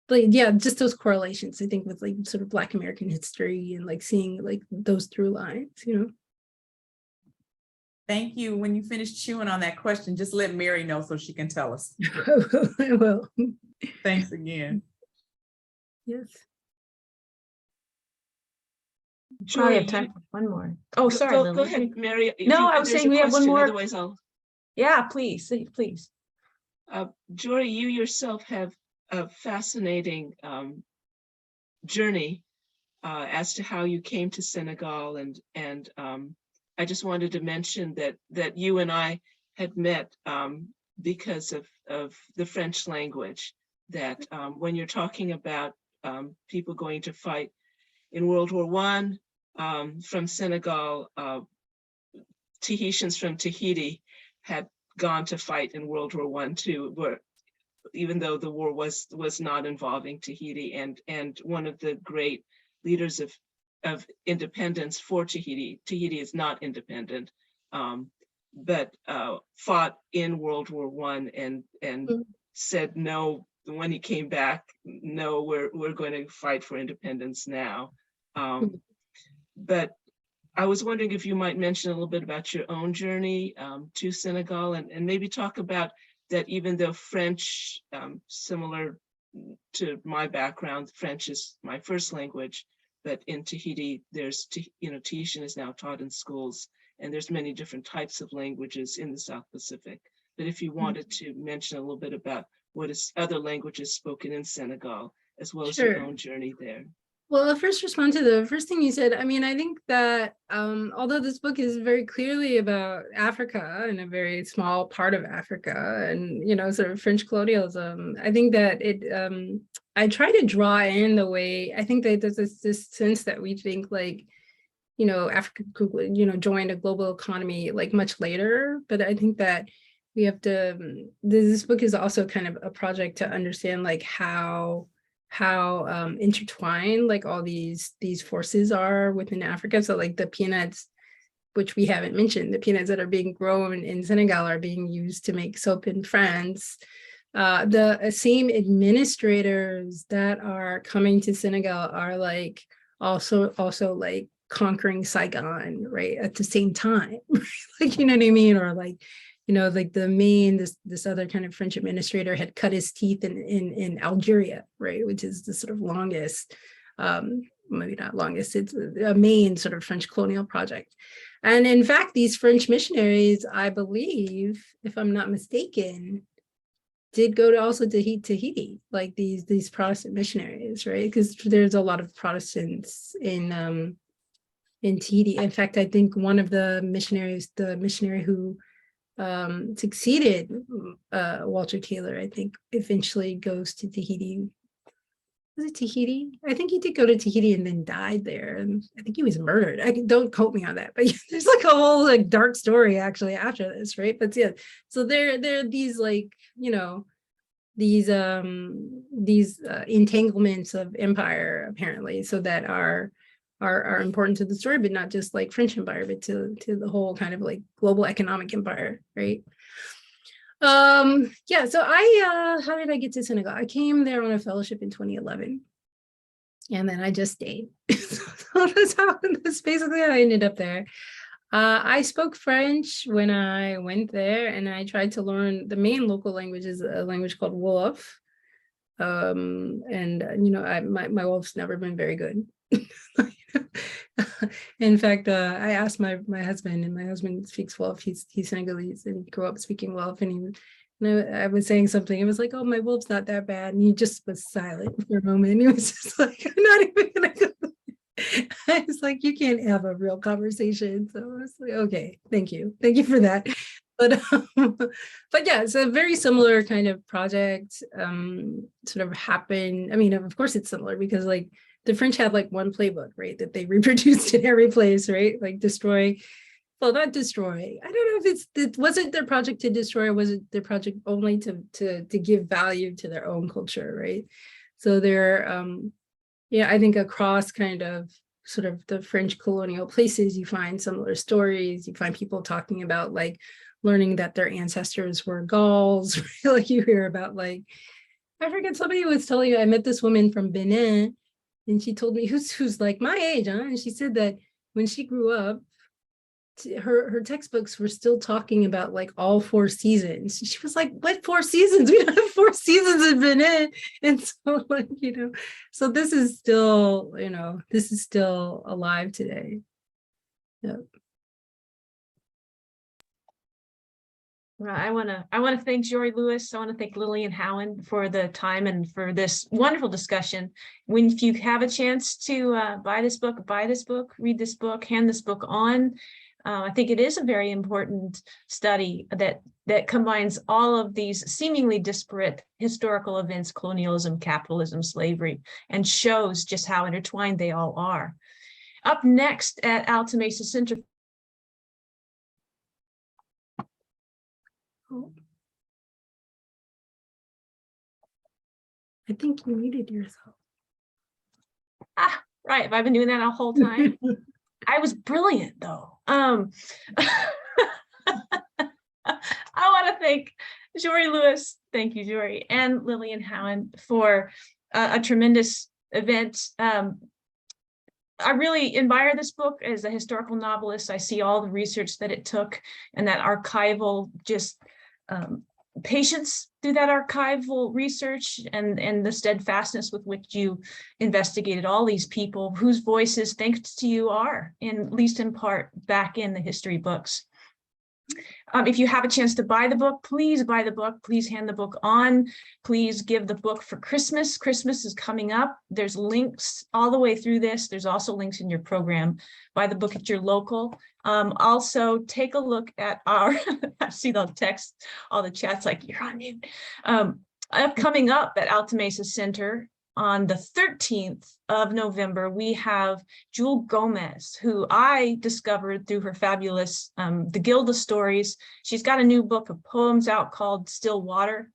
just those correlations, I think, with like sort of Black American history and like seeing like those through lines, Thank you. When you finish chewing on that question, just let Mary know so she can tell us. I will. Thanks again. Yes. Sure, we have time for one more. Oh, sorry. Go Lily. ahead, Mary. No, I was saying we have one more. Otherwise, Yeah, please. Jori, you yourself have a fascinating journey as to how you came to Senegal, and I just wanted to mention that you and I had met because of the French language, that when you're talking about people going to fight in World War I from Senegal, Tahitians from Tahiti had gone to fight in World War I too, where even though the war was not involving Tahiti, and one of the great leaders of independence for Tahiti is not independent, but fought in World War I and said no when he came back, no, we're going to fight for independence now. But I was wondering if you might mention a little bit about your own journey to Senegal, and maybe talk about that even though French, similar to my background, French is my first language, but in Tahiti, there's, Tahitian is now taught in schools, and there's many different types of languages in the South Pacific. But if you wanted to mention a little bit about what is other languages spoken in Senegal, as well as your own journey there. Well, I'll first respond to the first thing you said. I mean, I think that although this book is very clearly about Africa and a very small part of Africa and, sort of French colonialism, I think that I try to draw in the way, I think that there's this sense that we think like, Africa could, join a global economy like much later. But I think that we have to, this book is also kind of a project to understand like how intertwined like all these forces are within Africa. So like the peanuts, which we haven't mentioned, the peanuts that are being grown in Senegal are being used to make soap in France. The same administrators that are coming to Senegal are like also like conquering Saigon, right, at the same time. Like, you know what I mean? Or like, like this other kind of French administrator had cut his teeth in Algeria, right, which is the sort of longest, maybe not longest, it's a main sort of French colonial project. And in fact, these French missionaries, I believe, if I'm not mistaken, did go to also Tahiti, like these Protestant missionaries, right? Because there's a lot of Protestants in Tahiti. In fact, I think one of the missionaries, the missionary who succeeded Walter Taylor, I think eventually goes to Tahiti. Was it Tahiti? I think he did go to Tahiti and then died there. And I think he was murdered. Don't quote me on that, but there's like a whole like dark story actually after this, right? But yeah, so there are these like, these entanglements of empire apparently, so that are important to the story, but not just like French empire, but to the whole kind of like global economic empire, right? Yeah, so how did I get to Senegal? I came there on a fellowship in 2011, and then I just stayed. So that's basically how I ended up there. I spoke French when I went there, and I tried to learn the main local language is a language called Wolof. And my Wolof's never been very good. In fact, I asked my husband, and my husband speaks Wolof. He's Senegalese and grew up speaking Wolof, and I was saying something. It was like, "Oh, my Wolof's not that bad," and he just was silent for a moment. He was just like, "I'm not even gonna go." I was like, "You can't have a real conversation." So I was like, "Okay, thank you for that." But yeah, it's a very similar kind of project. Sort of happened. I mean, of course, it's similar because like the French had like one playbook, right, that they reproduced in every place, right? Like destroy. Well, not destroy. I don't know if was it their project to destroy, or was it their project only to give value to their own culture, right? So they're yeah, I think across kind of sort of the French colonial places, you find similar stories. You find people talking about like learning that their ancestors were Gauls. Like you hear about like, I forget, somebody was telling you, I met this woman from Benin, and she told me who's like my age, huh? And she said that when she grew up, her textbooks were still talking about like all 4 seasons. She was like, "What 4 seasons? We don't have 4 seasons in Benin." And so like, so this is still, this is still alive today. Yeah. Well, I want to thank Jori Lewis. I want to thank Lillian Howen for the time and for this wonderful discussion. If you have a chance to buy this book, read this book, hand this book on. I think it is a very important study that combines all of these seemingly disparate historical events, colonialism, capitalism, slavery, and shows just how intertwined they all are. Up next at Alta Mesa Center. I think you muted yourself. Ah, right. Have I been doing that the whole time? I was brilliant though. I want to thank Jori Lewis. Thank you, Jori, and Lillian Howen for a tremendous event. I really admire this book as a historical novelist. I see all the research that it took and that archival just patience through that archival research and the steadfastness with which you investigated all these people whose voices, thanks to you, are, at least in part, back in the history books. If you have a chance to buy the book, please buy the book. Please hand the book on. Please give the book for Christmas. Christmas is coming up. There's links all the way through this. There's also links in your program. Buy the book at your local. Also, take a look at our, I see the text, all the chats like, you're on mute. Coming up at Alta Mesa Center, on the 13th of November, we have Jewel Gomez, who I discovered through her fabulous The Guild of Stories. She's got a new book of poems out called Still Water.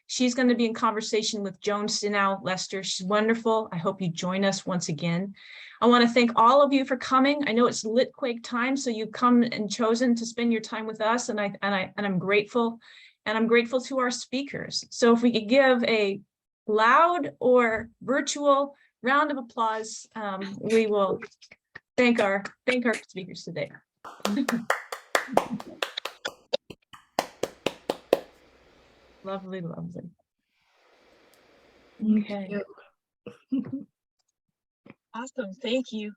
She's going to be in conversation with Joan Sinow Lester. She's wonderful. I hope you join us once again. I want to thank all of you for coming. I know it's Litquake time, so you've come and chosen to spend your time with us, and I'm grateful. And I'm grateful to our speakers. So if we could give a loud or virtual round of applause, we will thank our speakers today. Lovely, lovely. Okay. Thank you. Awesome. Thank you.